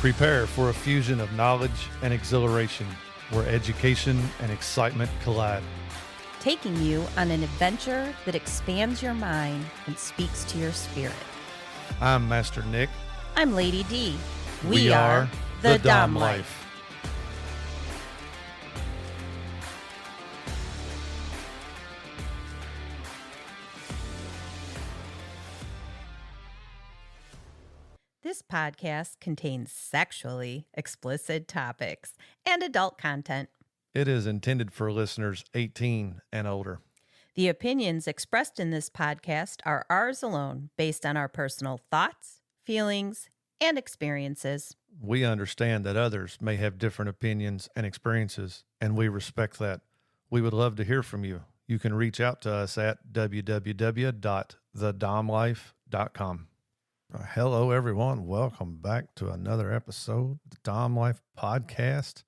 Prepare for a fusion of knowledge and exhilaration where education and excitement collide. Taking you on an adventure that expands your mind and speaks to your spirit. I'm Master Nick. I'm Lady Dee. We are the Dom Life. This podcast contains sexually explicit topics and adult content. It is intended for listeners 18 and older. The opinions expressed in this podcast are ours alone, based on our personal thoughts, feelings, and experiences. We understand that others may have different opinions and experiences, and we respect that. We would love to hear from you. You can reach out to us at www.thedomlife.com. Hello, everyone. Welcome back to another episode of the Dom Life Podcast.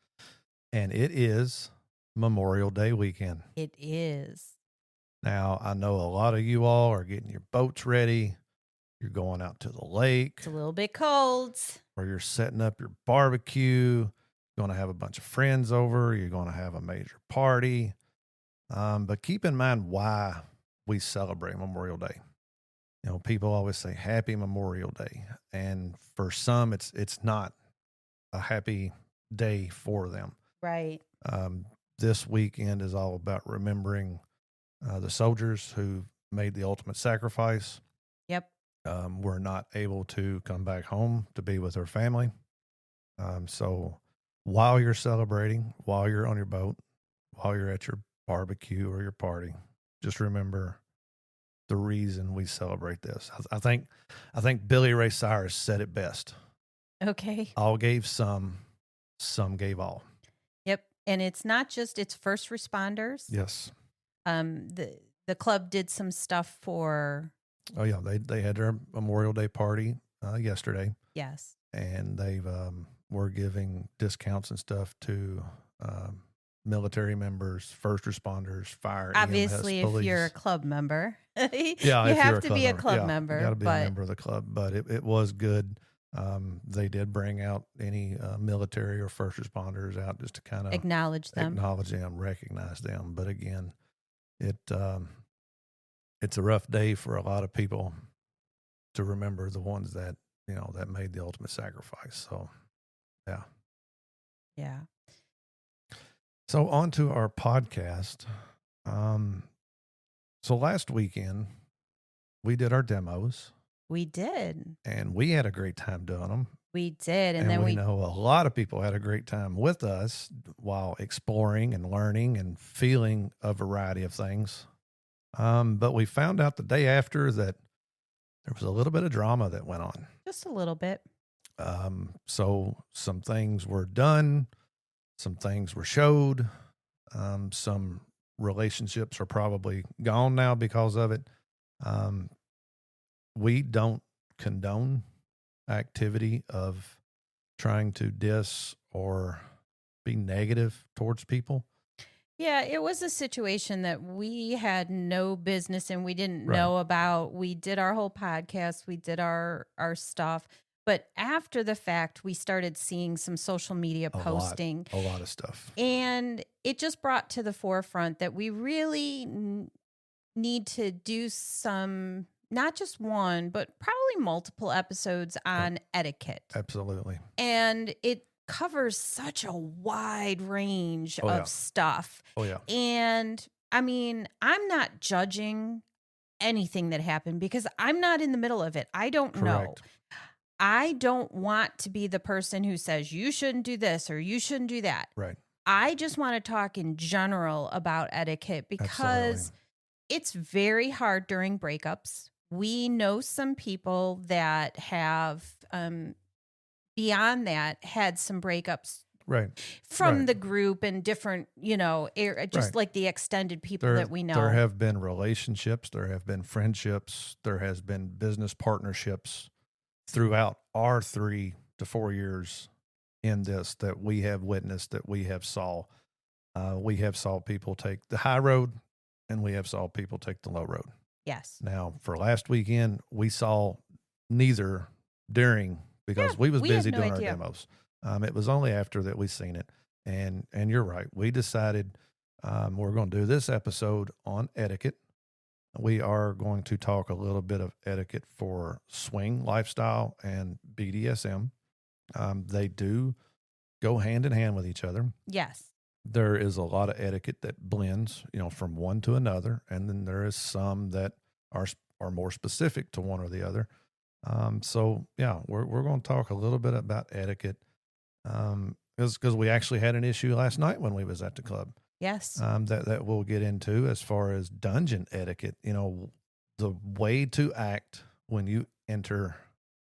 And it is Memorial Day weekend. It is. Now, I know a lot of you all are getting your boats ready. You're going out to the lake. It's a little bit cold. Or you're setting up your barbecue. You're going to have a bunch of friends over. You're going to have a major party. But keep in mind why we celebrate Memorial Day. You know, people always say Happy Memorial Day. And for some, it's not a happy day for them. Right. This weekend is all about remembering the soldiers who made the ultimate sacrifice. Yep. Were not able to come back home to be with their family. So while you're celebrating, while you're on your boat, while you're at your barbecue or your party, just remember the reason we celebrate this. I think Billy Ray Cyrus said it best. Okay. All gave some gave all. Yep. And it's not just, it's first responders. Yes. The club did some stuff for... Oh yeah, they had their Memorial Day party yesterday. Yes. And they've were giving discounts and stuff to military members, first responders, fire, obviously, EMS, police. If you're a club member. Yeah, you have to be a club member. You got to be a member of the club, but it was good. They did bring out any military or first responders out just to kind of acknowledge them, recognize them. But again, it's a rough day for a lot of people to remember the ones that, you know, that made the ultimate sacrifice. So, yeah. Yeah. So on to our podcast. So last weekend we did our demos. We did. And we had a great time doing them. We did. And then we know a lot of people had a great time with us while exploring and learning and feeling a variety of things. But we found out the day after that there was a little bit of drama that went on. Just a little bit. So some things were done, some things were showed, some relationships are probably gone now because of it. We don't condone activity of trying to diss or be negative towards people. Yeah, it was a situation that we had no business and we didn't know about. We did our whole podcast. We did our stuff. But after the fact, we started seeing some social media posting. A lot of stuff. And it just brought to the forefront that we really need to do some, not just one, but probably multiple episodes on etiquette. Absolutely. And it covers such a wide range of stuff. Oh, yeah. And I mean, I'm not judging anything that happened because I'm not in the middle of it. I don't know. I don't want to be the person who says you shouldn't do this or you shouldn't do that. Right. I just want to talk in general about etiquette because it's very hard during breakups. We know some people that have, beyond that, had some breakups from the group and different, you know, just like the extended people that we know. There have been relationships, there have been friendships, there has been business partnerships throughout our 3 to 4 years in this that we have witnessed, that we have saw. We have saw people take the high road and we have saw people take the low road. Yes. Now, for last weekend, we saw neither during because we was we had busy no doing idea. our demos. It was only after that we seen it. And you're right. We decided we're going to do this episode on etiquette. We are going to talk a little bit of etiquette for swing lifestyle and BDSM. They do go hand in hand with each other. Yes. There is a lot of etiquette that blends, from one to another, and then there is some that are more specific to one or the other. So yeah, we're going to talk a little bit about etiquette, because we actually had an issue last night when we was at the club. Yes. That we'll get into as far as dungeon etiquette. The way to act when you enter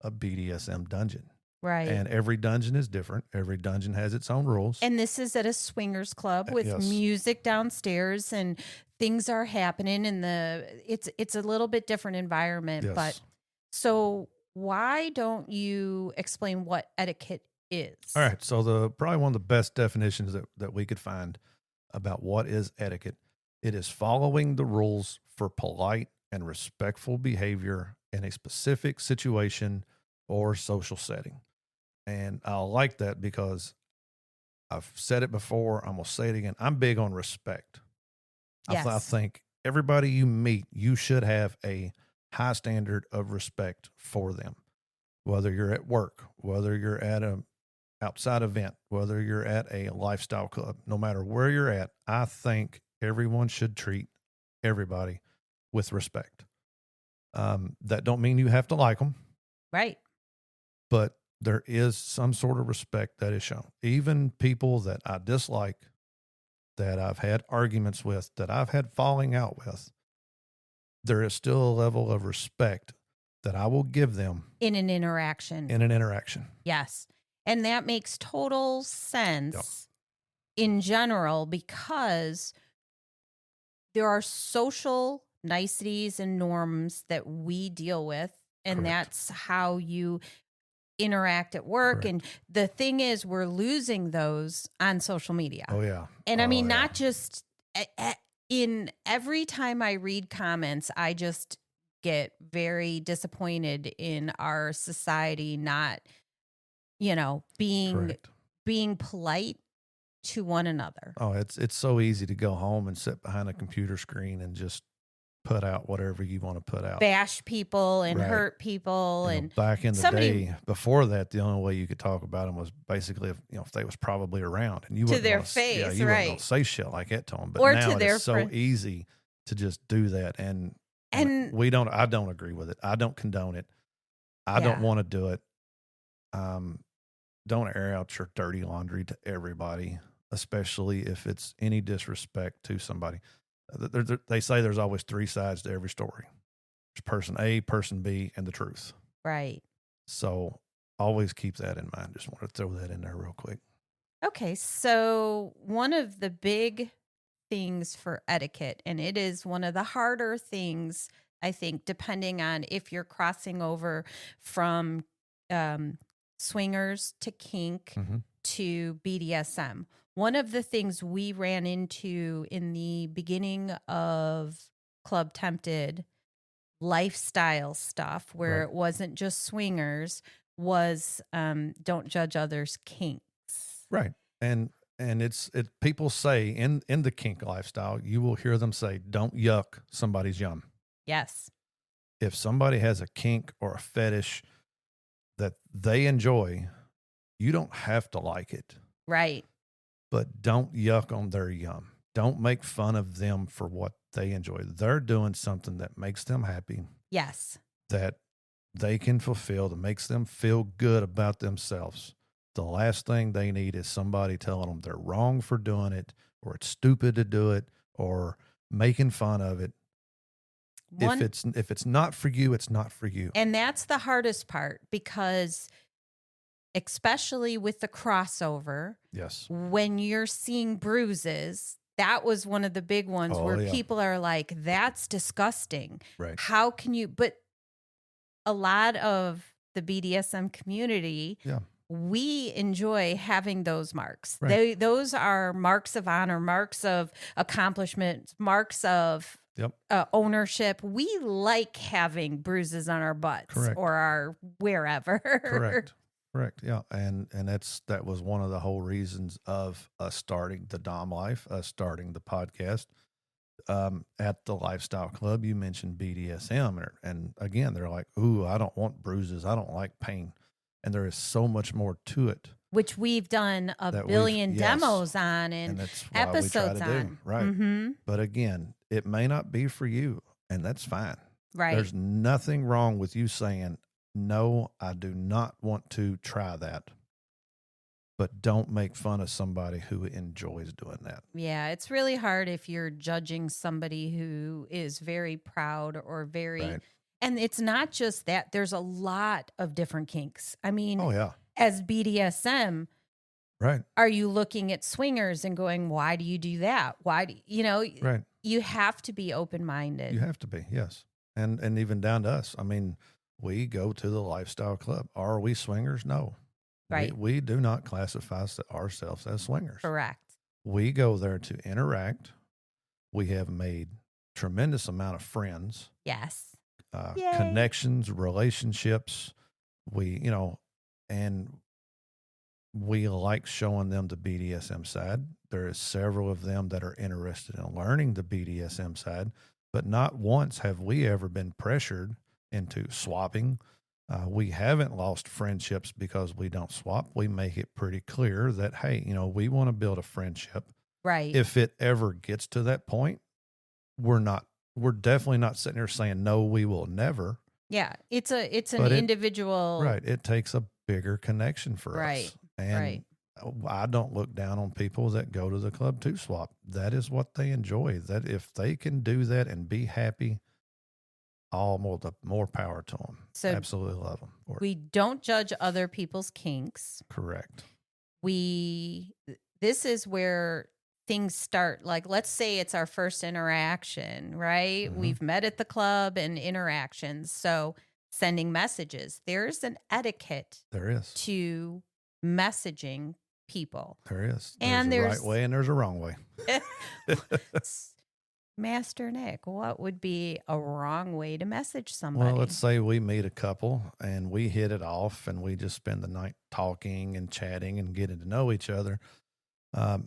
a BDSM dungeon. Right. And every dungeon is different. Every dungeon has its own rules. And this is at a swingers club with Yes. music downstairs, and things are happening in it's a little bit different environment. Yes. But so why don't you explain what etiquette is? All right. So probably one of the best definitions that we could find about what is etiquette, it is following the rules for polite and respectful behavior in a specific situation or social setting. And I like that because I've said it before. I'm going to say it again. I'm big on respect. Yes. I think everybody you meet, you should have a high standard of respect for them, whether you're at work, whether you're at a outside event, whether you're at a lifestyle club, no matter where you're at. I think everyone should treat everybody with respect. That don't mean you have to like them. Right. But there is some sort of respect that is shown. Even people that I dislike, that I've had arguments with, that I've had falling out with, there is still a level of respect that I will give them in an interaction. Yes. And that makes total sense in general, because there are social niceties and norms that we deal with, and Correct. that's how you interact at work. Correct. And the thing is, we're losing those on social media. Oh, yeah. And I mean, not just in every time I read comments, I just get very disappointed in our society not, being polite to one another. Oh, it's so easy to go home and sit behind a computer screen and just put out whatever you want to put out. Bash people and Right. hurt people. And back in the day before that, the only way you could talk about them was basically if they was probably around, and you to wouldn't their wanna, face, yeah, you right? wouldn't wanna say shit like that to them. But Or now to their it's so friend. easy to just do that, and And I don't agree with it. I don't condone it. I don't Yeah. want to do it. Don't air out your dirty laundry to everybody, especially if it's any disrespect to somebody. They say there's always three sides to every story. There's person A, person B, and the truth. right. So always keep that in mind. Just want to throw that in there real quick. Okay, so one of the big things for etiquette, and it is one of the harder things, I think, depending on if you're crossing over from swingers to kink to BDSM. One of the things we ran into in the beginning of Club Tempted lifestyle stuff, where Right. it wasn't just swingers, was don't judge others' kinks. Right. And it's people say in the kink lifestyle, you will hear them say, don't yuck somebody's yum. Yes. If somebody has a kink or a fetish that they enjoy, you don't have to like it. Right. But don't yuck on their yum. Don't make fun of them for what they enjoy. They're doing something that makes them happy, Yes. that they can fulfill, that makes them feel good about themselves. The last thing they need is somebody telling them they're wrong for doing it, or it's stupid to do it, or making fun of it. If it's not for you, it's not for you. And that's the hardest part, because especially with the crossover, Yes. when you're seeing bruises, that was one of the big ones where people are like, that's disgusting. Right. How can you? But a lot of the BDSM community, we enjoy having those marks. Right. Those are marks of honor, marks of accomplishment, marks of ownership. We like having bruises on our butts. Correct. Or our wherever. Correct. Correct. Yeah. And that was one of the whole reasons of us starting the Dom Life, us starting the podcast. At the Lifestyle Club, you mentioned BDSM, and again, they're like, "Ooh, I don't want bruises. I don't like pain," and there is so much more to it Which we've done a that billion yes, demos on and and that's why we try episodes to do on. right. But again, it may not be for you, and that's fine. Right. There's nothing wrong with you saying, "No, I do not want to try that." But don't make fun of somebody who enjoys doing that. Yeah, it's really hard if you're judging somebody who is very proud or very, Right. and it's not just that. There's a lot of different kinks. I mean, Oh yeah. as BDSM, Right. are you looking at swingers and going, why do you do that? Why do you know? Right. You have to be open minded. You have to be, yes. And even down to us. I mean, we go to the Lifestyle Club. Are we swingers? No. Right. We do not classify ourselves as swingers. Correct. We go there to interact. We have made tremendous amount of friends, Yes. connections, relationships. And we like showing them the BDSM side. There is several of them that are interested in learning the BDSM side, but not once have we ever been pressured into swapping. We haven't lost friendships because we don't swap. We make it pretty clear that, hey, we want to build a friendship. Right. If it ever gets to that point, we're definitely not sitting here saying, no, we will never. Yeah. It's an individual. Right. It takes a bigger connection for us. And I don't look down on people that go to the club to swap. That is what they enjoy. That if they can do that and be happy, the more power to them. So absolutely love them. We don't judge other people's kinks. Correct. This is where things start. Like, let's say it's our first interaction, right? Mm-hmm. We've met at the club and interactions. So sending messages, there's an etiquette. There is. To messaging people. There is. There's a right way and there's a wrong way. Master Nick, what would be a wrong way to message somebody? Well, let's say we meet a couple and we hit it off and we just spend the night talking and chatting and getting to know each other. The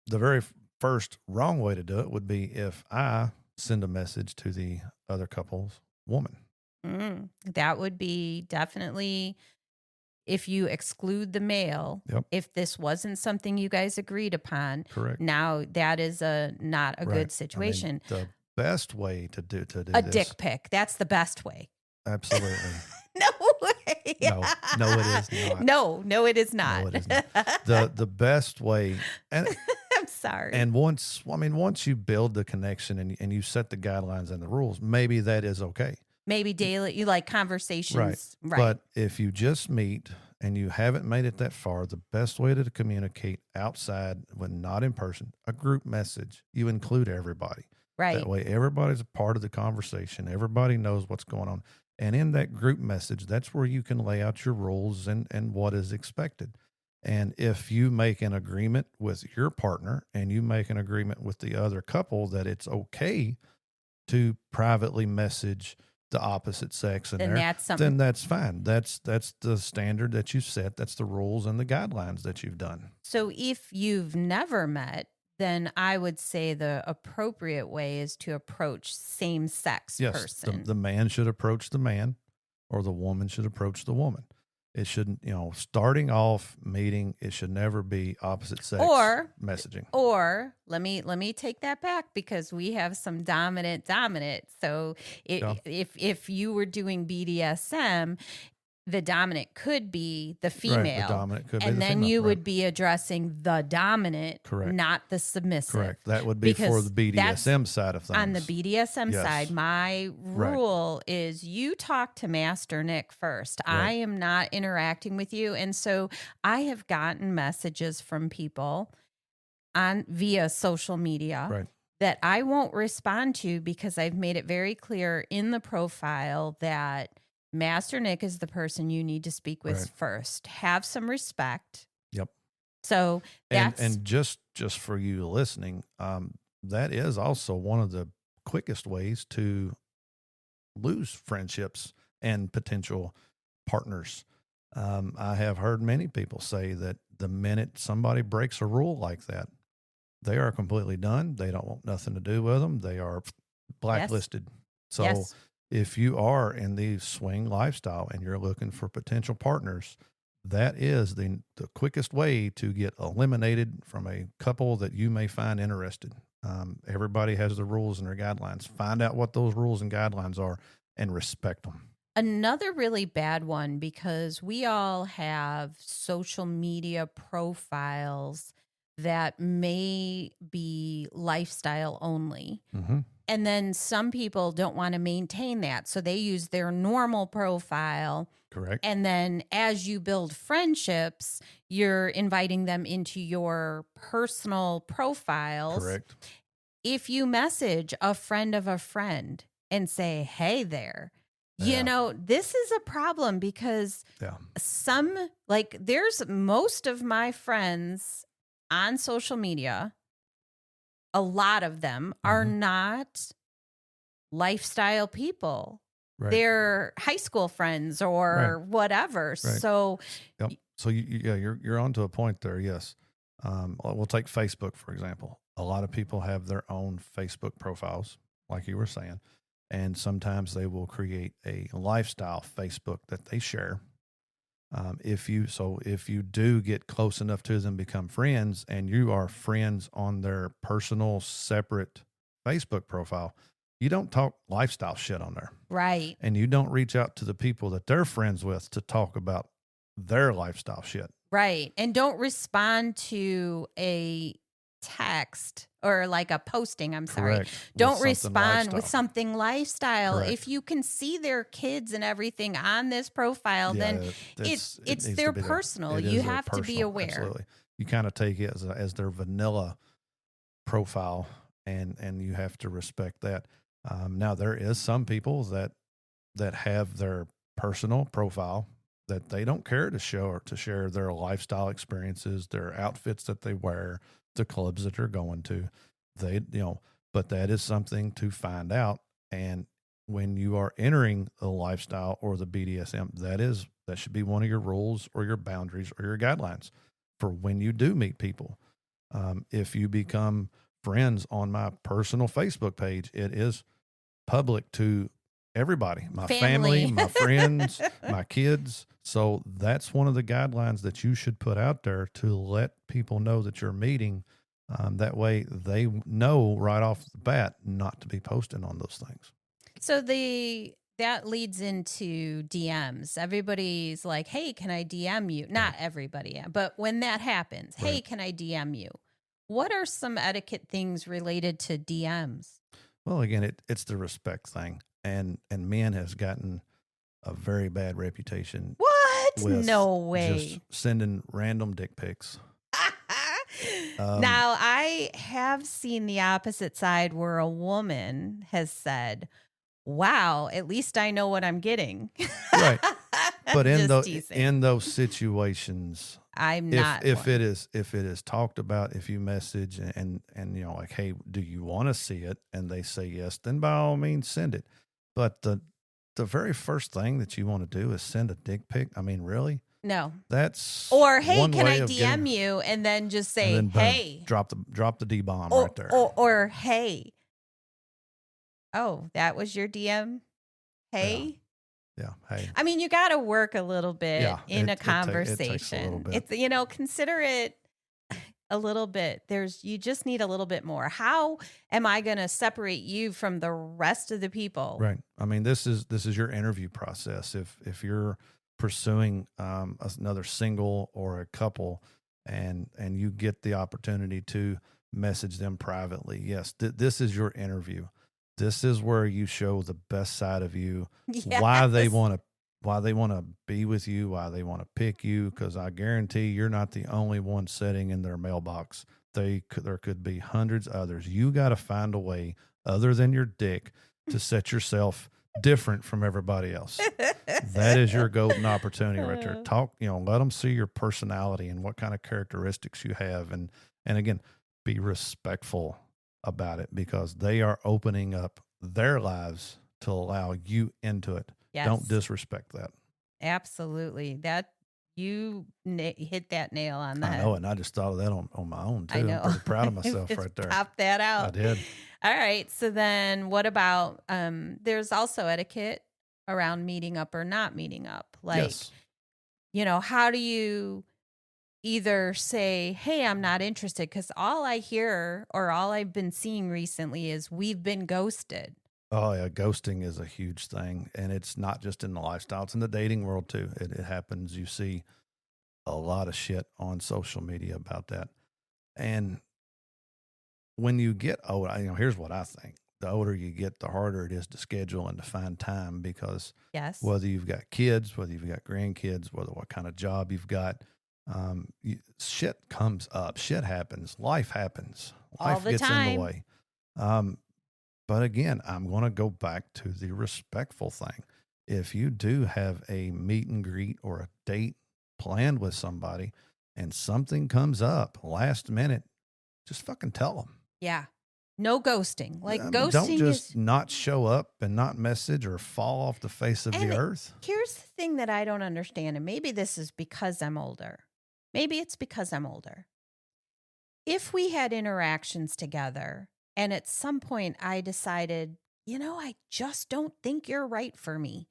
very first wrong way to do it would be if I send a message to the other couple's woman. That would be definitely, if you exclude the male, if this wasn't something you guys agreed upon, correct. Now that is not a good situation. I mean, the best way to do a dick pic. That's the best way. Absolutely. No way. No, it is not. No, it is not. No, it is not. The best way. And I'm sorry. And once you build the connection and you set the guidelines and the rules, maybe that is okay. Maybe daily, you like conversations. Right. But if you just meet and you haven't made it that far, the best way to communicate outside, when not in person, a group message, you include everybody. Right. That way, everybody's a part of the conversation. Everybody knows what's going on. And in that group message, that's where you can lay out your rules and what is expected. And if you make an agreement with your partner and you make an agreement with the other couple that it's okay to privately message the opposite sex in there, then that's fine. That's the standard that you set. That's the rules and the guidelines that you've done. So if you've never met, then I would say the appropriate way is to approach same-sex person. The man should approach the man, or the woman should approach the woman. It shouldn't, starting off meeting, it should never be opposite sex messaging. Or let me take that back, because we have some dominant. So if you were doing BDSM, the dominant could be the female. Right, the dominant could be the female. And then you would be addressing the dominant, correct, not the submissive. Correct. That would be for the BDSM side of things. On the BDSM side, my rule is you talk to Master Nick first. Right. I am not interacting with you. And so I have gotten messages from people via social media that I won't respond to, because I've made it very clear in the profile that Master Nick is the person you need to speak with first. Have some respect. Yep. So that's... And just for you listening, that is also one of the quickest ways to lose friendships and potential partners. I have heard many people say that the minute somebody breaks a rule like that, they are completely done. They don't want nothing to do with them. They are Yes. blacklisted. So Yes. if you are in the swing lifestyle and you're looking for potential partners, that is the quickest way to get eliminated from a couple that you may find interested. Everybody has the rules and their guidelines. Find out what those rules and guidelines are and respect them. Another really bad one, because we all have social media profiles that may be lifestyle only. Mm-hmm. And then some people don't want to maintain that. So they use their normal profile. Correct. And then as you build friendships, you're inviting them into your personal profiles. Correct. If you message a friend of a friend and say, hey there, Yeah. you know, this is a problem, because Yeah. there's most of my friends on social media, a lot of them are Mhm. not lifestyle people. Right. They're high school friends or whatever. Right. So Yep. So you're onto a point there. Yes. We'll take Facebook for example. A lot of people have their own Facebook profiles, like you were saying, and sometimes they will create a lifestyle Facebook that they share. If you do get close enough to them, become friends, and you are friends on their personal separate Facebook profile, you don't talk lifestyle shit on there. right. And you don't reach out to the people that they're friends with to talk about their lifestyle shit. Right. And don't respond to a text or like a posting. I'm sorry. Correct. Don't respond with lifestyle. something lifestyle. Correct. If you can see their kids and everything on this profile, then it it's needs their to be personal. It You is their have to be personal, aware. Absolutely. You kind of take it as their vanilla profile, and you have to respect that. Now there is some people that have their personal profile that they don't care to show or to share their lifestyle experiences, their outfits that they wear, the clubs that they're going to. But that is something to find out. And when you are entering the lifestyle or the BDSM, that should be one of your rules or your boundaries or your guidelines for when you do meet people. If you become friends on my personal Facebook page, it is public to everybody, my family, my friends, my kids. So that's one of the guidelines that you should put out there to let people know that you're meeting. That way they know right off the bat not to be posting on those things. So that leads into DMs. Everybody's like, hey, can I DM you? Not everybody, but when that happens, hey, can I DM you? What are some etiquette things related to DMs? Well, again, it's the respect thing. And men has gotten a very bad reputation. What? With no way. Just sending random dick pics. Now, I have seen the opposite side where a woman has said, wow, at least I know what I'm getting. Right. But in Just those situations, I'm not. If it is talked about, if you message and like, hey, do you want to see it? And they say yes, then by all means send it. But the very first thing that you want to do is send a dick pic. I mean, really? No. That's Or hey, one can way I of DM you? And then just say, and then boom, hey. drop the D bomb right there. Or hey. Oh, that was your DM? Hey. Yeah. Hey. I mean, you got to work a little bit in a conversation. It takes a little bit. It's, consider it a little bit. You just need a little bit more. How am I going to separate you from the rest of the people? Right. I mean, this is your interview process. If you're pursuing another single or a couple, and you get the opportunity to message them privately, yes, this is your interview. This is where you show the best side of you, Yes. why they want to be with you, why they want to pick you, because I guarantee you're not the only one sitting in their mailbox. There could be hundreds of others. You got to find a way other than your dick to set yourself different from everybody else. That is your golden opportunity right there. Talk, let them see your personality and what kind of characteristics you have. And again, be respectful about it, because they are opening up their lives to allow you into it. Yes. Don't disrespect that. Absolutely. You hit that nail on the I head. know, and I just thought of that on my own too. I know. I'm pretty proud of myself right there. Pop that out. I did. All right. So then what about there's also etiquette around meeting up or not meeting up. Like, Yes. How do you either say, hey, I'm not interested? Because all I hear or all I've been seeing recently is we've been ghosted. Oh yeah, ghosting is a huge thing, and it's not just in the lifestyle; it's in the dating world too. It happens. You see a lot of shit on social media about that, and when you get older, here's what I think: the older you get, the harder it is to schedule and to find time because Yes. whether you've got kids, whether you've got grandkids, whether what kind of job you've got, shit comes up, shit happens, life happens, life the gets in time. the way. But again, I'm going to go back to the respectful thing. If you do have a meet and greet or a date planned with somebody and something comes up last minute, just fucking tell them. Yeah. No ghosting. Like ghosting don't just is not show up and not message or fall off the face of the earth. Here's the thing that I don't understand, and maybe this is because I'm older. Maybe it's because I'm older. If we had interactions together and at some point I decided, I just don't think you're right for me.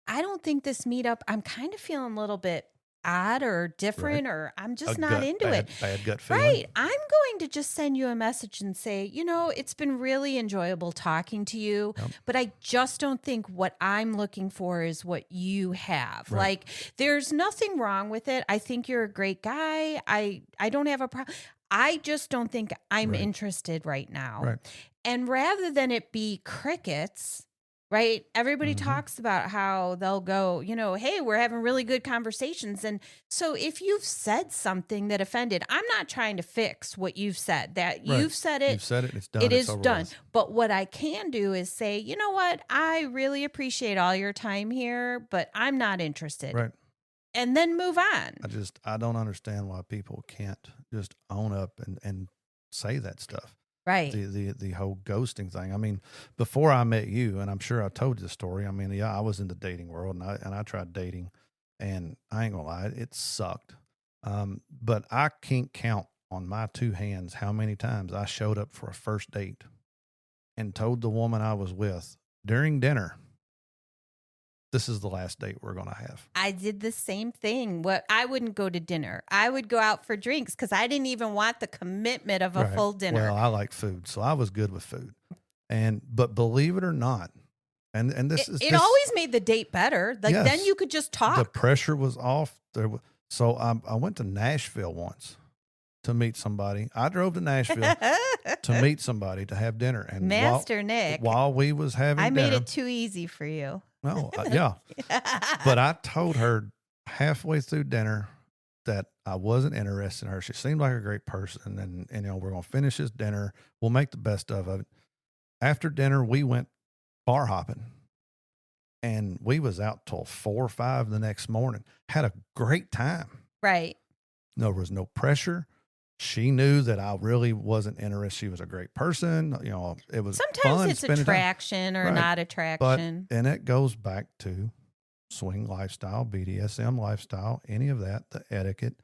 I don't think this meetup, I'm kind of feeling a little bit odd or different, or I'm just not into it. Bad gut feeling. Right. I'm going to just send you a message and say, it's been really enjoyable talking to you, but I just don't think what I'm looking for is what you have. Right. Like, there's nothing wrong with it. I think you're a great guy. I don't have a problem. I just don't think I'm interested right now. Right. And rather than it be crickets, right? Everybody talks about how they'll go, hey, we're having really good conversations. And so if you've said something that offended, I'm not trying to fix what you've said. That you've said it. You've said it. It's done. It is over done. with. But what I can do is say, you know what? I really appreciate all your time here, but I'm not interested. Right. And then move on. I don't understand why people can't just own up and say that stuff. Right. The whole ghosting thing. I mean, before I met you, and I'm sure I told you the story. I mean, yeah, I was in the dating world and I tried dating, and I ain't gonna lie, it sucked. But I can't count on my two hands how many times I showed up for a first date and told the woman I was with during dinner, this is the last date we're going to have. I did the same thing. I wouldn't go to dinner. I would go out for drinks because I didn't even want the commitment of a full dinner. Well, I like food, so I was good with food. But believe it or not, and this always made the date better. Like, yes, then you could just talk. The pressure was off. So I went to Nashville once to meet somebody. I drove to Nashville to meet somebody to have dinner. And Nick, while we was having dinner, made it too easy for you. No, yeah. But I told her halfway through dinner that I wasn't interested in her. She seemed like a great person, and we're going to finish this dinner. We'll make the best of it. After dinner, we went bar hopping, and we was out till 4 or 5 the next morning. Had a great time. Right. There was no pressure. She knew that I really wasn't interested. She was a great person. It was sometimes fun it's attraction or not attraction. And it goes back to swing lifestyle, BDSM lifestyle, any of that, the etiquette.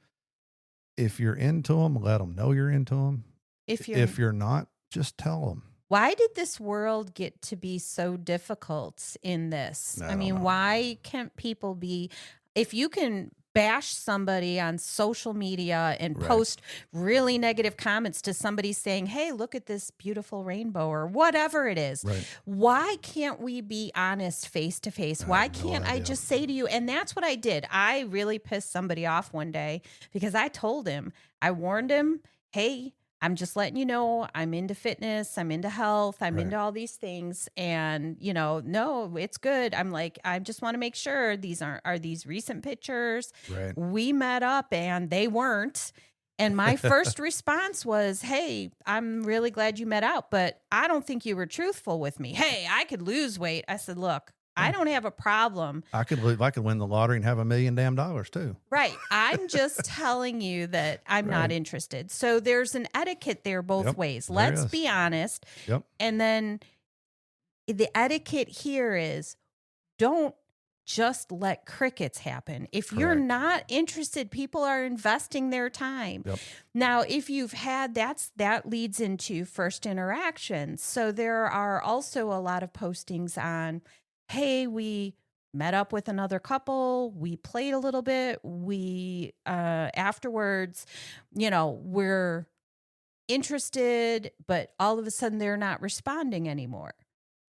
If you're into them, let them know you're into them. If you're not, just tell them. Why did this world get to be so difficult in this? I mean, why can't people be, if you can bash somebody on social media and post really negative comments to somebody saying, hey, look at this beautiful rainbow or whatever it is. Right. Why can't we be honest face to face? Why can't I just say to you? And that's what I did. I really pissed somebody off one day because I told him, I warned him, hey, I'm just letting you know I'm into fitness, I'm into health, I'm into all these things. And, no, it's good. I'm like, I just want to make sure these are these recent pictures. Right. We met up and they weren't. And my first response was, hey, I'm really glad you met out, but I don't think you were truthful with me. Hey, I could lose weight. I said, look, I don't have a problem. I could win the lottery and have $1 million too. Right. I'm just telling you that I'm not interested. So there's an etiquette there both ways. Let's be honest. Yep. And then the etiquette here is don't just let crickets happen. If you're Correct. not interested, people are investing their time. Yep. Now, if you've had that leads into first interactions. So there are also a lot of postings on, hey, we met up with another couple, we played a little bit, we afterwards, we're interested, but all of a sudden they're not responding anymore.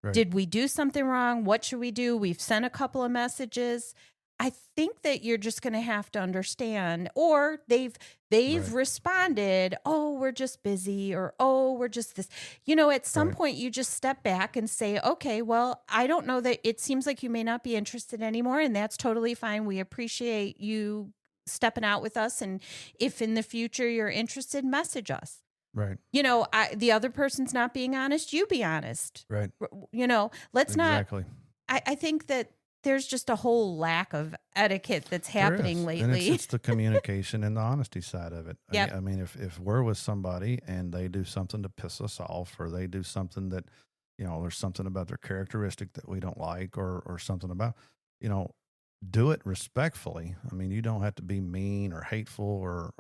Right. Did we do something wrong? What should we do? We've sent a couple of messages. I think that you're just going to have to understand, or they've Right. responded, oh, we're just busy, or oh, we're just this. At some Right. point you just step back and say, okay, well, I don't know, that it seems like you may not be interested anymore, and that's totally fine. We appreciate you stepping out with us, and if in the future you're interested, message us. Right. The other person's not being honest, you be honest. Right. Let's Exactly. not. I think that there's just a whole lack of etiquette that's happening And lately. it's the communication and the honesty side of it. Yep. I mean, if we're with somebody and they do something to piss us off, or they do something that, there's something about their characteristic that we don't like, or something about, do it respectfully. I mean, you don't have to be mean or hateful or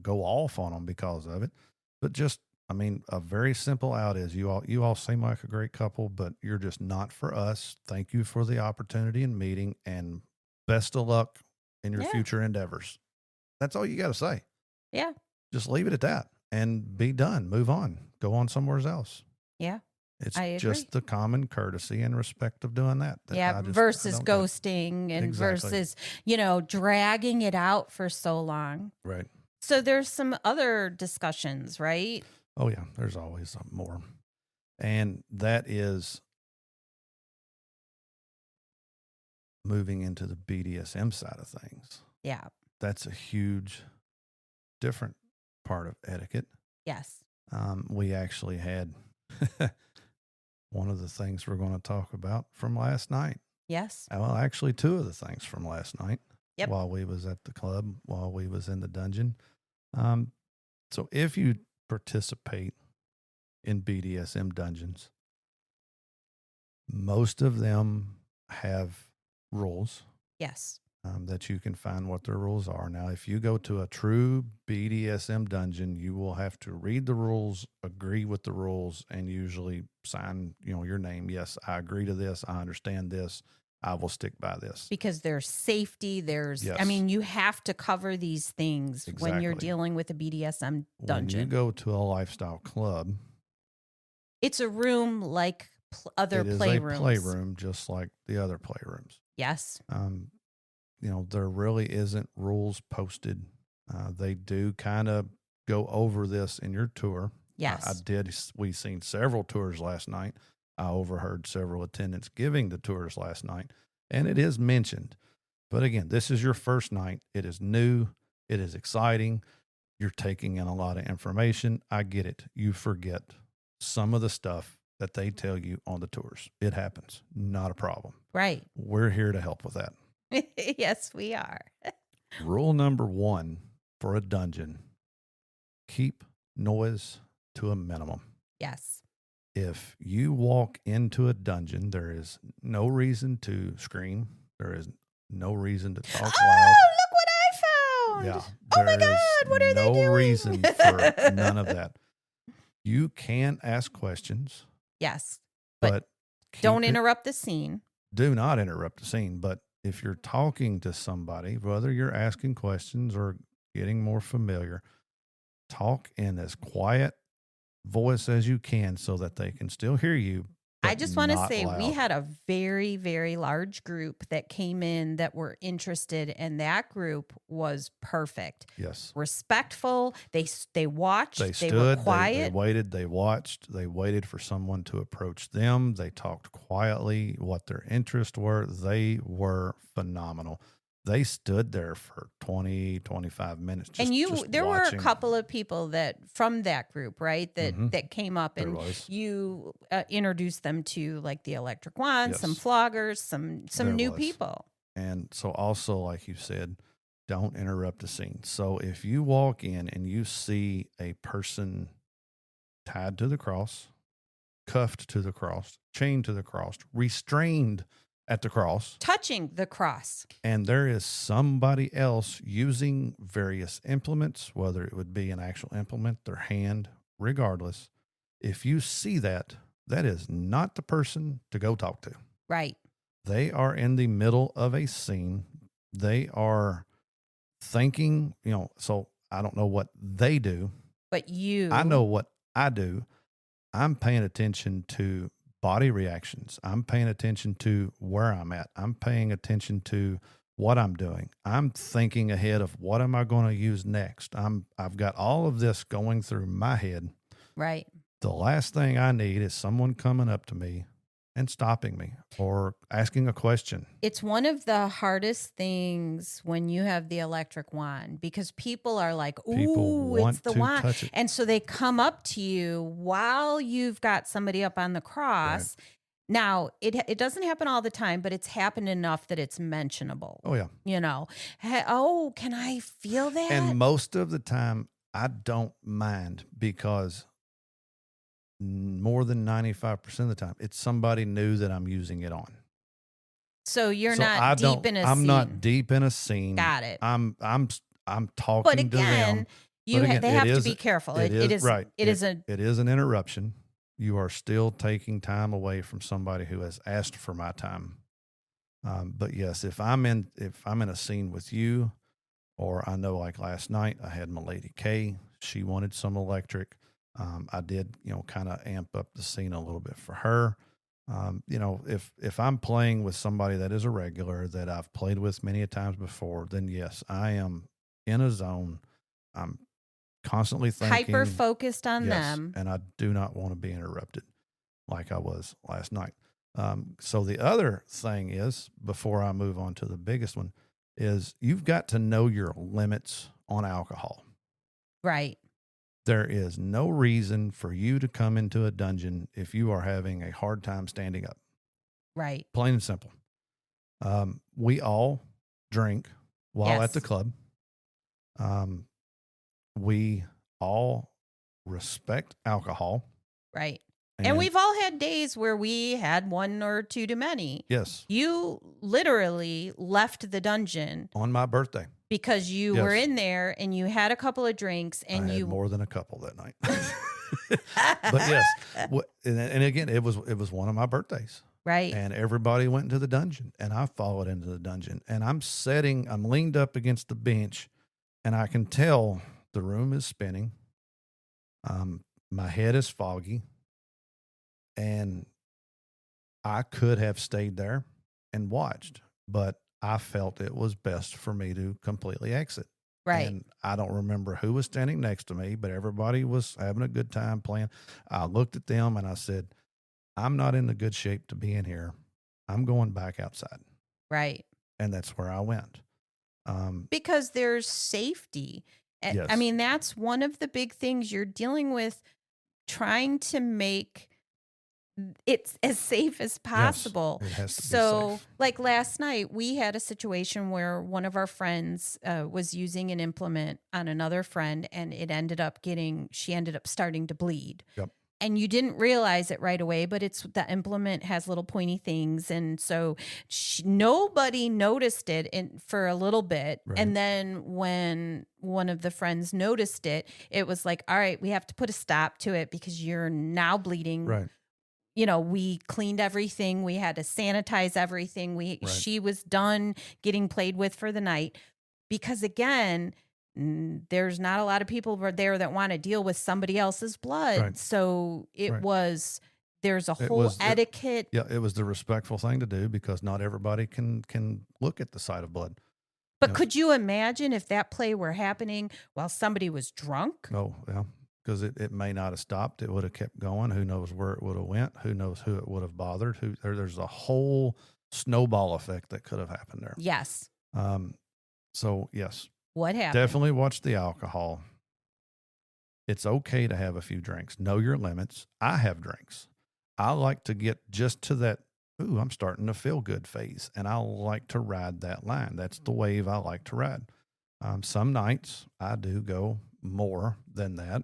go off on them because of it. But just, a very simple out is you all seem like a great couple, but you're just not for us. Thank you for the opportunity and meeting, and best of luck in your future endeavors. That's all you got to say. Yeah. Just leave it at that and be done. Move on. Go on somewhere else. Yeah. It's I just the common courtesy and respect of doing that. Versus ghosting and versus, dragging it out for so long. Right. So there's some other discussions, right? Oh, yeah. There's always more. And that is moving into the BDSM side of things. Yeah. That's a huge, different part of etiquette. Yes. We actually had one of the things we're going to talk about from last night. Yes. Well, actually, two of the things from last night. Yep. While we was at the club, while we was in the dungeon. So if you participate in BDSM dungeons, most of them have rules. Yes. That you can find what their rules are. Now, if you go to a true BDSM dungeon, you will have to read the rules, agree with the rules, and usually sign, your name. Yes, I agree to this. I understand this. I will stick by this. Because there's safety. You have to cover these things when you're dealing with a BDSM dungeon. When you go to a lifestyle club, it's a room like other playrooms. It is a playroom, just like the other playrooms. Yes. There really isn't rules posted. They do kind of go over this in your tour. Yes. We seen several tours last night. I overheard several attendants giving the tours last night, and it is mentioned. But again, this is your first night. It is new. It is exciting. You're taking in a lot of information. I get it. You forget some of the stuff that they tell you on the tours. It happens. Not a problem. Right. We're here to help with that. Yes, we are. Rule number 1 for a dungeon: keep noise to a minimum. Yes. If you walk into a dungeon, there is no reason to scream. There is no reason to talk loud. Look what I found. Yeah. Oh my God, what are they doing? No reason for none of that. You can ask questions. Yes. But don't interrupt the scene. Do not interrupt the scene. But if you're talking to somebody, whether you're asking questions or getting more familiar, talk in as quiet voice as you can so that they can still hear you. I just want to say loud. we had a very, very large group that came in that were interested, and that group was perfect. Yes. Respectful. They watched. They stood. They were quiet. They waited. They watched. They waited for someone to approach them. They talked quietly what their interests were. They were phenomenal. They stood there for 20, 25 minutes. There were a couple of people from that group, right? That came up, and you introduced them to like the electric wand, some floggers, some new people. And so also, like you said, don't interrupt the scene. So if you walk in and you see a person tied to the cross, cuffed to the cross, chained to the cross, restrained at the cross, touching the cross. and there is somebody else using various implements, whether it would be an actual implement, their hand, regardless. If you see that, that is not the person to go talk to. Right. They are in the middle of a scene. They are thinking, so I don't know what they do. But I know what I do. I'm paying attention to body reactions. I'm paying attention to where I'm at. I'm paying attention to what I'm doing. I'm thinking ahead of what am I going to use next. I've got all of this going through my head. Right. The last thing I need is someone coming up to me and stopping me or asking a question. It's one of the hardest things when you have the electric wand, because people are like, ooh, it's the wand. Touch it. And so they come up to you while you've got somebody up on the cross. Right. Now, it doesn't happen all the time, but it's happened enough that it's mentionable. Oh, yeah. Oh, can I feel that? And most of the time, I don't mind, because more than 95% of the time, it's somebody new that I'm using it on. So you're not deep in a scene. I'm not deep in a scene. Got it. I'm talking but again, to them. They have to be careful. It is right. It is an interruption. You are still taking time away from somebody who has asked for my time. But yes, if I'm in a scene with you, or I know, like last night, I had my lady Kay. She wanted some electric. I did, kind of amp up the scene a little bit for her. If I'm playing with somebody that is a regular that I've played with many a times before, then yes, I am in a zone. I'm constantly thinking, hyper focused on them, and I do not want to be interrupted like I was last night. So the other thing is, before I move on to the biggest one, is you've got to know your limits on alcohol. Right. There is no reason for you to come into a dungeon if you are having a hard time standing up. Right. Plain and simple. We all drink while at the club. We all respect alcohol. Right. And we've all had days where we had one or two too many. Yes. You literally left the dungeon on my birthday because you were in there and you had a couple of drinks, and I had more than a couple that night. But yes, and again, it was one of my birthdays. Right. And everybody went into the dungeon, and I followed into the dungeon, and I'm leaned up against the bench, and I can tell the room is spinning. My head is foggy. And I could have stayed there and watched, but I felt it was best for me to completely exit. Right. And I don't remember who was standing next to me, but everybody was having a good time playing. I looked at them and I said, I'm not in the good shape to be in here. I'm going back outside. Right. And that's where I went. Because there's safety. Yes. I mean, that's one of the big things you're dealing with, trying to make it's as safe as possible. Yes, it has to be safe. Like last night, we had a situation where one of our friends was using an implement on another friend, and she ended up starting to bleed. Yep. And you didn't realize it right away, but the implement has little pointy things. And so nobody noticed it for a little bit. Right. And then when one of the friends noticed it, it was like, all right, we have to put a stop to it because you're now bleeding. Right. We cleaned everything. We had to sanitize everything. She was done getting played with for the night, because again, there's not a lot of people there that want to deal with somebody else's blood. Right. So there's a whole etiquette. It was the respectful thing to do, because not everybody can look at the sight of blood. But could you imagine if that play were happening while somebody was drunk? Oh, yeah. Because it may not have stopped. It would have kept going. Who knows where it would have went? Who knows who it would have bothered? There's a whole snowball effect that could have happened there. Yes. So yes. What happened? Definitely watch the alcohol. It's okay to have a few drinks. Know your limits. I have drinks. I like to get just to that, ooh, I'm starting to feel good phase. And I like to ride that line. That's the wave I like to ride. Some nights I do go more than that.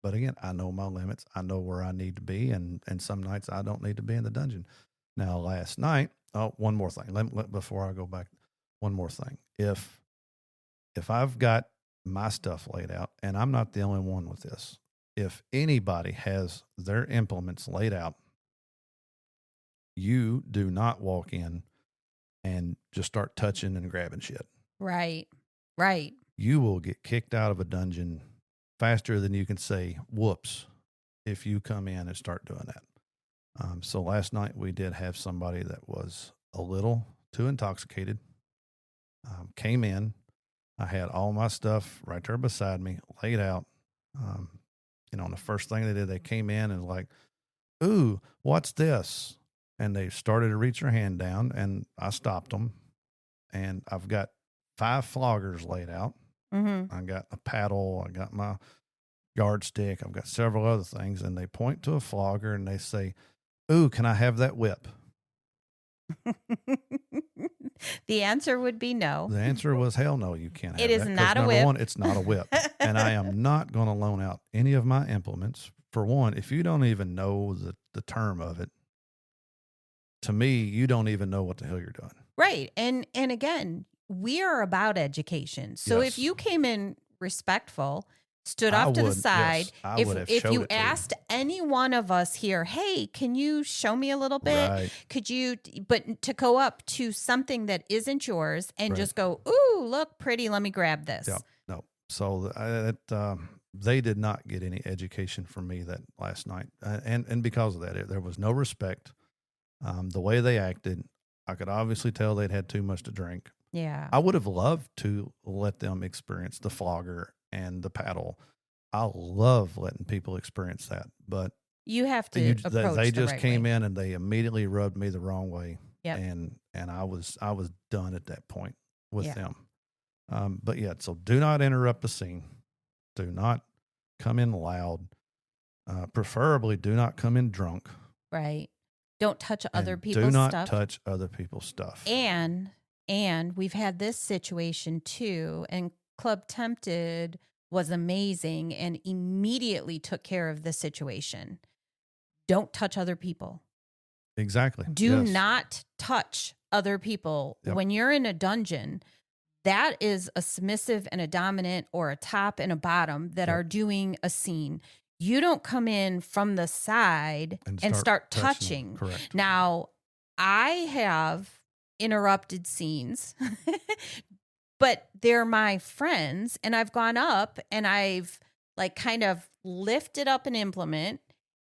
But again, I know my limits. I know where I need to be. And some nights I don't need to be in the dungeon. Now, last night, one more thing. Before I go back, one more thing. If I've got my stuff laid out, and I'm not the only one with this, if anybody has their implements laid out, you do not walk in and just start touching and grabbing shit. Right. Right. You will get kicked out of a dungeon faster than you can say whoops if you come in and start doing that. So last night we did have somebody that was a little too intoxicated, came in. I had all my stuff right there beside me, laid out. And the first thing they did, they came in and like, ooh, what's this? And they started to reach their hand down, and I stopped them. And I've got 5 floggers laid out. Mm-hmm. I got a paddle. I got my yardstick. I've got several other things. And they point to a flogger and they say, ooh, can I have that whip? The answer would be no. The answer was hell no, you can't have It is that. not a number whip. one, it's not a whip. And I am not going to loan out any of my implements. For one, if you don't even know the term of it, to me, you don't even know what the hell you're doing. Right. And again, we are about education. So Yes. if you came in respectful, stood off to the side, yes, if you asked any one of us here, hey, can you show me a little bit? Right. Could you, but to go up to something that isn't yours and Right. just go, ooh, look pretty, let me grab this. Yeah, no. So they did not get any education from me that last night. And because of that, there was no respect. The way they acted, I could obviously tell they'd had too much to drink. Yeah. I would have loved to let them experience the flogger and the paddle. I love letting people experience that, but you have to approach they the just right came way. in and they immediately rubbed me the wrong way. Yep. And I was done at that point with Yeah. them. But yeah, so do not interrupt the scene. Do not come in loud. Preferably do not come in drunk. Right. Don't touch other people's stuff. Do not stuff. touch other people's stuff. And we've had this situation too, and Club Tempted was amazing and immediately took care of the situation. Don't touch other people. Exactly. Do not touch other people. Yep. When you're in a dungeon, that is a submissive and a dominant, or a top and a bottom that Yep. are doing a scene. You don't come in from the side and start touching. Correct. Now, I have interrupted scenes, but they're my friends, and I've gone up and I've like kind of lifted up an implement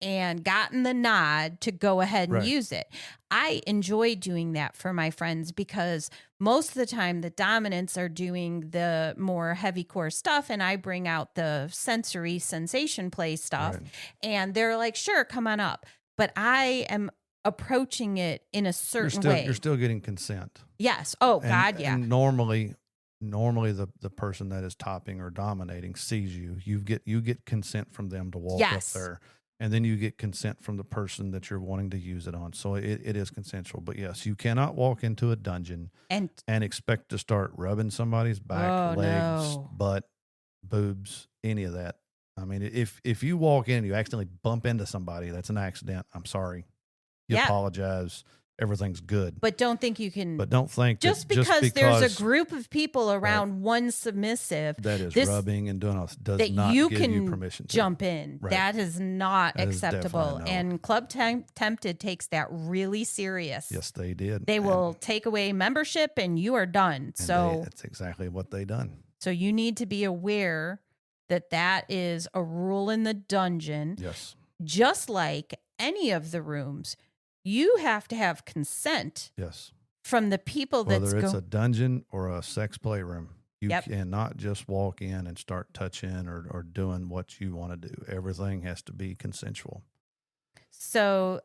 and gotten the nod to go ahead and Right. use it. I enjoy doing that for my friends because most of the time the dominants are doing the more heavy core stuff, and I bring out the sensory sensation play stuff. Right. And they're like, sure, come on up. But I am approaching it in a certain way. You're still getting consent. Yes. Oh, God, yeah. And normally the person that is topping or dominating sees you. You get consent from them to walk up there. And then you get consent from the person that you're wanting to use it on. So it is consensual. But yes, you cannot walk into a dungeon and expect to start rubbing somebody's back, legs, butt, boobs, any of that. I mean, if you walk in and you accidentally bump into somebody, that's an accident. I'm sorry. You apologize. Everything's good. But don't think you can. But don't think just because there's a group of people around one submissive that is rubbing and doing all does that not you give can you permission to jump in. Right. That is not That is acceptable. definitely no. And Club Tempted takes that really serious. Yes, they did. They will take away membership and you are done. So that's exactly what they done. So you need to be aware that is a rule in the dungeon. Yes. Just like any of the rooms, you have to have consent. Yes. From the people whether it's a dungeon or a sex playroom. You cannot just walk in and start touching or doing what you want to do. Everything has to be consensual. So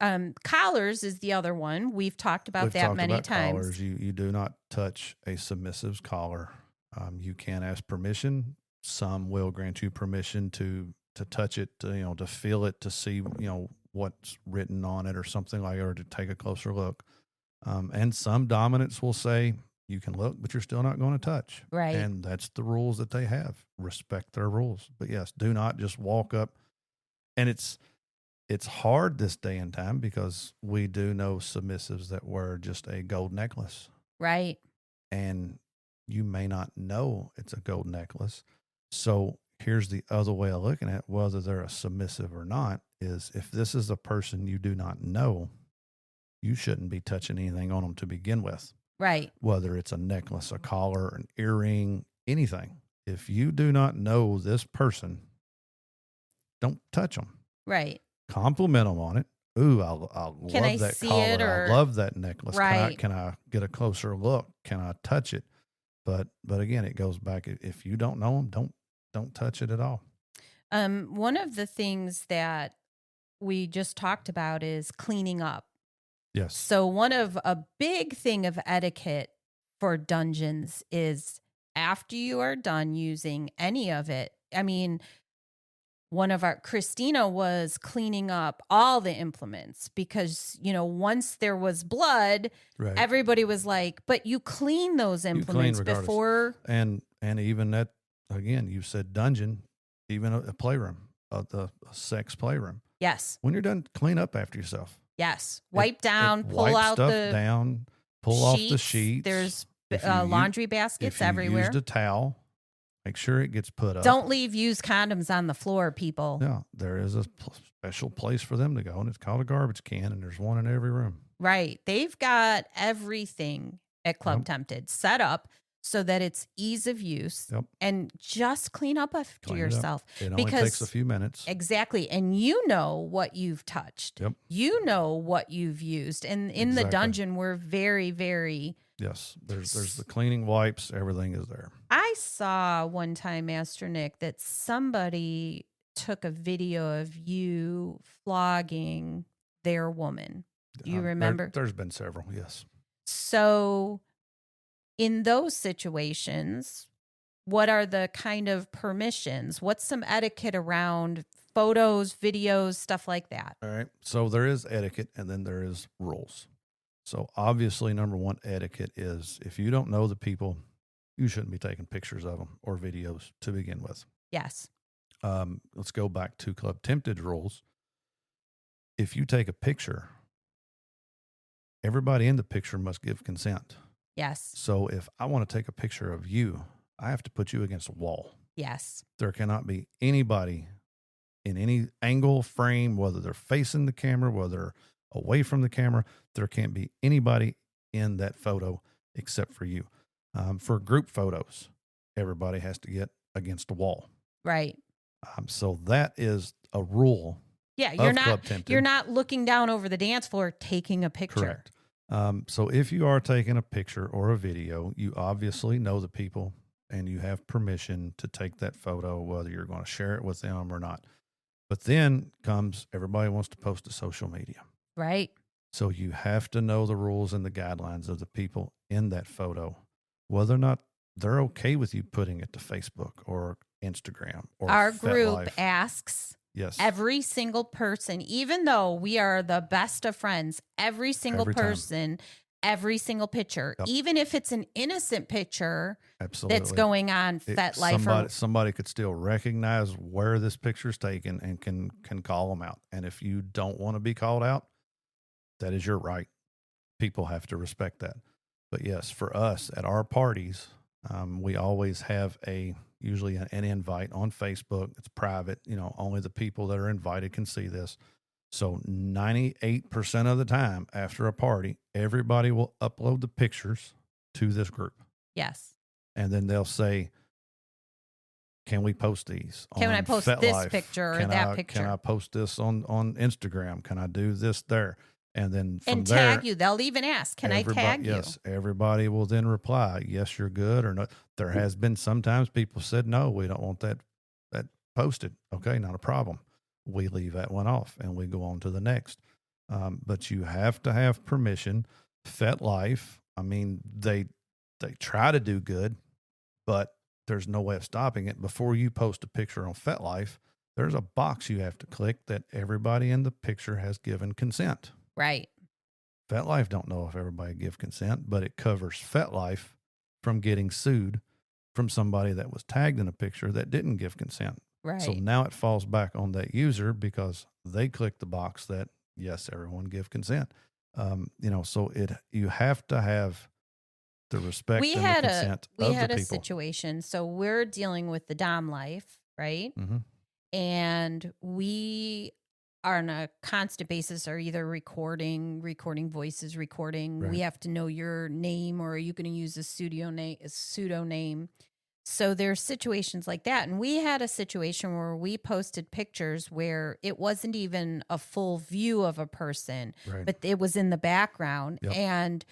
collars is the other one. We've talked about that many times. Collars. You do not touch a submissive's collar. You can ask permission. Some will grant you permission to touch it, to feel it, to see, what's written on it or something like it, or to take a closer look. And some dominants will say, you can look, but you're still not going to touch. Right. And that's the rules that they have. Respect their rules. But yes, do not just walk up. And it's it's hard this day and time because we do know submissives that wear just a gold necklace. Right. And you may not know it's a gold necklace. So here's the other way of looking at whether they're a submissive or not is if this is a person you do not know, you shouldn't be touching anything on them to begin with. Right. Whether it's a necklace, a collar, an earring, anything. If you do not know this person, don't touch them. Right. Compliment them on it. Ooh, I Can love I that see collar. it, or I love that necklace. right. Can I get a closer look? Can I touch it? But again, it goes back. If you don't know them, don't touch it at all. One of the things that we just talked about is cleaning up. Yes. So a big thing of etiquette for dungeons is after you are done using any of it. I mean, Christina was cleaning up all the implements because, once there was blood, right. Everybody was like, but you clean those implements before. And even that, again, you said dungeon, even a playroom, the sex playroom. Yes. When you're done, clean up after yourself. Yes. Wipe down, pull wipe out stuff the down, pull off the sheets. There's laundry baskets everywhere. Used a towel, make sure it gets put up. Don't leave used condoms on the floor, people. Yeah, there is a special place for them to go, and it's called a garbage can, and there's one in every room. Right. They've got everything at Club Tempted set up so that it's ease of use, and just clean up after yourself. It only takes a few minutes. Exactly. And you know what you've touched. Yep. You know what you've used. And in the dungeon, we're very, very... Yes. There's the cleaning wipes. Everything is there. I saw one time, Master Nick, that somebody took a video of you flogging their woman. Do you remember? There's been several, yes. So in those situations, what are the kind of permissions? What's some etiquette around photos, videos, stuff like that? All right. So there is etiquette, and then there is rules. So obviously, number one etiquette is if you don't know the people, you shouldn't be taking pictures of them or videos to begin with. Yes. Let's go back to Club Tempted rules. If you take a picture, everybody in the picture must give consent. Yes. So if I want to take a picture of you, I have to put you against a wall. Yes. There cannot be anybody in any angle, frame, whether they're facing the camera, whether they're away from the camera. There can't be anybody in that photo except for you. For group photos, everybody has to get against a wall. Right. So that is a rule. Yeah, you're not looking down over the dance floor taking a picture. Correct. So if you are taking a picture or a video, you obviously know the people and you have permission to take that photo, whether you're going to share it with them or not. But then comes everybody wants to post to social media. Right. So you have to know the rules and the guidelines of the people in that photo, whether or not they're okay with you putting it to Facebook or Instagram or our group FetLife. Asks. Yes. Every single person, even though we are the best of friends, every single person, every single picture, even if it's an innocent picture that's going on FetLife. Somebody could still recognize where this picture is taken and can call them out. And if you don't want to be called out, that is your right. People have to respect that. But yes, for us at our parties, we always have usually an invite on Facebook. It's private. Only the people that are invited can see this. So 98% of the time after a party, everybody will upload the pictures to this group. Yes. And then they'll say, can we post these? Can I post this picture or that picture? Can I post this on Instagram? Can I do this there? And then from and tag you. They'll even ask, can I tag you? Yes. Everybody will then reply, yes, you're good or no. There has been sometimes people said, no, we don't want that posted. Okay, not a problem. We leave that one off and we go on to the next. But you have to have permission. FetLife, I mean, they try to do good, but there's no way of stopping it. Before you post a picture on FetLife, there's a box you have to click that everybody in the picture has given consent. Right. FetLife don't know if everybody give consent, but it covers FetLife from getting sued from somebody that was tagged in a picture that didn't give consent. Right. So now it falls back on that user because they click the box that, yes, everyone give consent. So you have to have the respect and the consent we of had the a people. situation. So we're dealing with the dom life, right? Mm-hmm. And we are on a constant basis are either recording voices, recording. Right. We have to know your name, or are you going to use a pseudo name? So there's situations like that. And we had a situation where we posted pictures where it wasn't even a full view of a person, Right. but it was in the background. Yep. And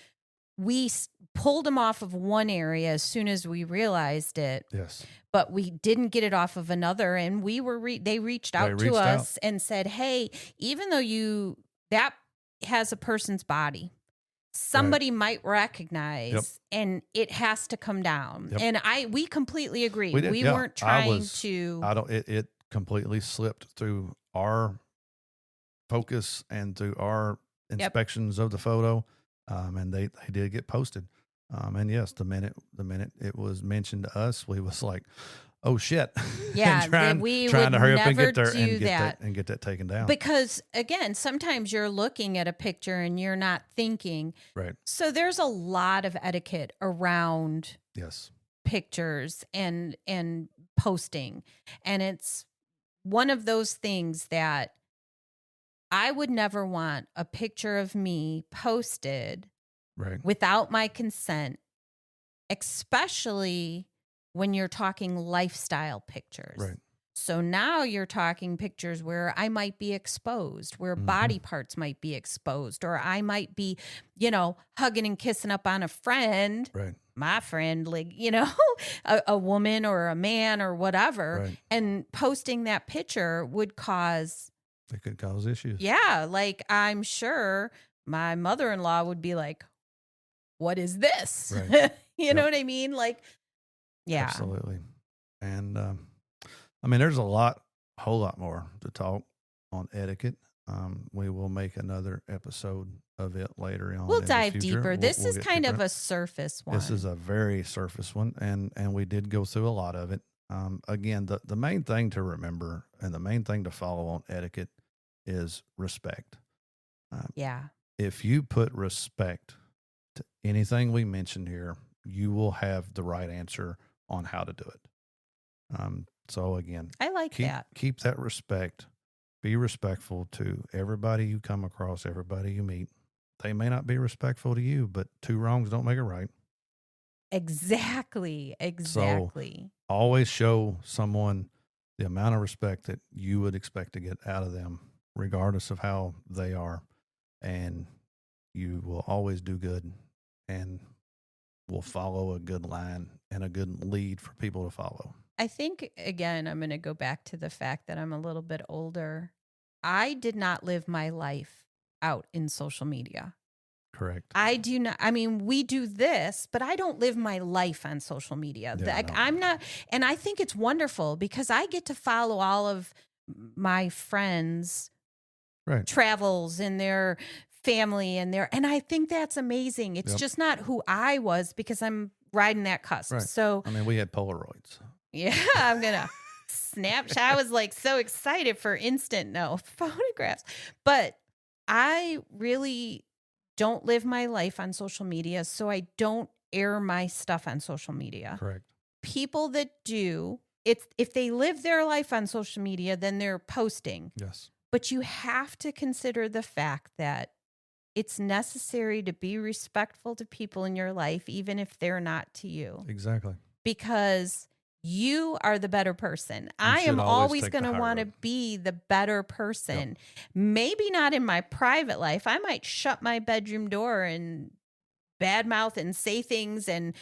we pulled them off of one area as soon as we realized it. Yes. But we didn't get it off of another. And they reached out to us and said, hey, even though that has a person's body, somebody might recognize, and it has to come down. Yep. And we completely agree. We Yeah. weren't trying to. It completely slipped through our focus and through our inspections of the photo. And they did get posted. And yes, the minute it was mentioned to us, we was like, oh shit. Yeah. trying to hurry up and get there and get that taken down. Because again, sometimes you're looking at a picture and you're not thinking. Right. So there's a lot of etiquette around pictures and posting. And it's one of those things that I would never want a picture of me posted without my consent, especially when you're talking lifestyle pictures. Right. So now you're talking pictures where I might be exposed, where body parts might be exposed, or I might be, hugging and kissing up on a friend, my friend, like, a woman or a man or whatever. And posting that picture would cause... It could cause issues. Yeah. Like, I'm sure my mother-in-law would be like, what is this? Right. You know what I mean? Like, yeah. Absolutely. And, there's a whole lot more to talk on etiquette. We will make another episode of it later on. We'll dive deeper. This is kind of a surface one. This is a very surface one. And we did go through a lot of it. Again, the main thing to remember and the main thing to follow on etiquette is respect. If you put respect to anything we mentioned here, you will have the right answer on how to do it. So again, I like that. Keep that respect. Be respectful to everybody you come across, everybody you meet. They may not be respectful to you, but two wrongs don't make it right. Exactly. So always show someone the amount of respect that you would expect to get out of them, regardless of how they are. And you will always do good and will follow a good line and a good lead for people to follow. I think, again, I'm going to go back to the fact that I'm a little bit older. I did not live my life out in social media. Correct. I do not. I mean, we do this, but I don't live my life on social media. Yeah, I'm not. And I think it's wonderful because I get to follow all of my friends' travels and their family and I think that's amazing. It's just not who I was because I'm riding that cusp. Right. So, we had Polaroids. Yeah, I'm going to snapshot. I was like so excited for instant photographs, but I really don't live my life on social media. So I don't air my stuff on social media. Correct. People that do, if they live their life on social media, then they're posting. Yes. But you have to consider the fact that it's necessary to be respectful to people in your life, even if they're not to you. Exactly. Because you are the better person. I am always going to want to be the better person. Yep. Maybe not in my private life. I might shut my bedroom door and badmouth and say things and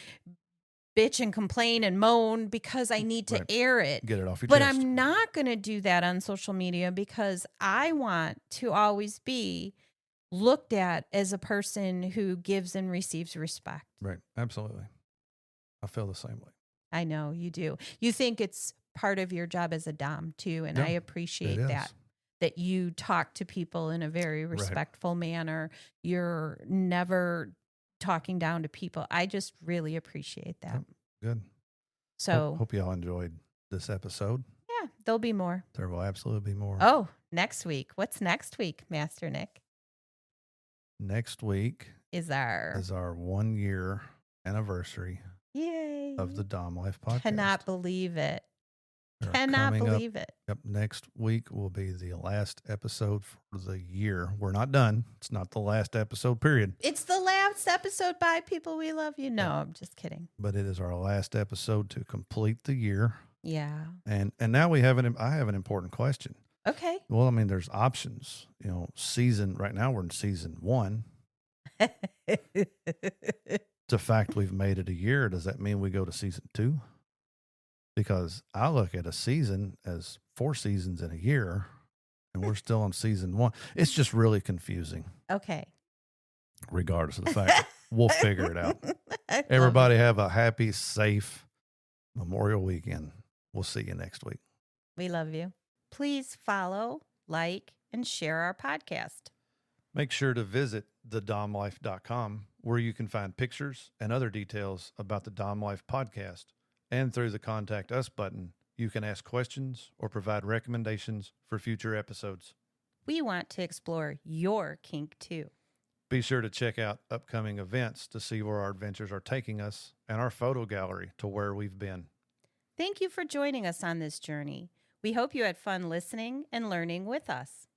bitch and complain and moan because I need to air it. Get it off your chest. But I'm not going to do that on social media because I want to always be looked at as a person who gives and receives respect. Right. Absolutely. I feel the same way. I know you do. You think it's part of your job as a dom too. And I appreciate that you talk to people in a very respectful manner. You're never talking down to people. I just really appreciate that. Good. So hope y'all enjoyed this episode. Yeah, there'll be more. There will absolutely be more. Oh, next week. What's next week, Master Nick? Next week is our 1 year anniversary Yay. of the Dom Life podcast. Cannot believe it. They're Cannot believe it. Yep. Next week will be the last episode for the year. We're not done. It's not the last episode, period. It's the last episode. Bye, people. We love you. No, I'm just kidding. But it is our last episode to complete the year. Yeah. And now I have an important question. Okay. Well, I mean, there's options. Right now we're in season 1. The fact we've made it a year, does that mean we go to season 2? Because I look at a season as 4 seasons in a year, and we're still on season 1. It's just really confusing. Okay. Regardless of the fact, we'll figure it out. Everybody have a happy, safe Memorial weekend. We'll see you next week. We love you. Please follow, like, and share our podcast. Make sure to visit thedomlife.com, where you can find pictures and other details about the Dom Life podcast. And through the Contact Us button, you can ask questions or provide recommendations for future episodes. We want to explore your kink too. Be sure to check out upcoming events to see where our adventures are taking us and our photo gallery to where we've been. Thank you for joining us on this journey. We hope you had fun listening and learning with us.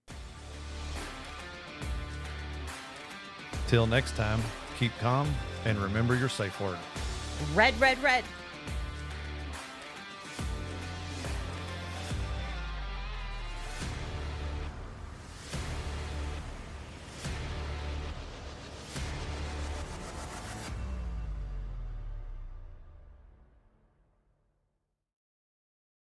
Till next time, keep calm and remember your safe word. Red, red, red.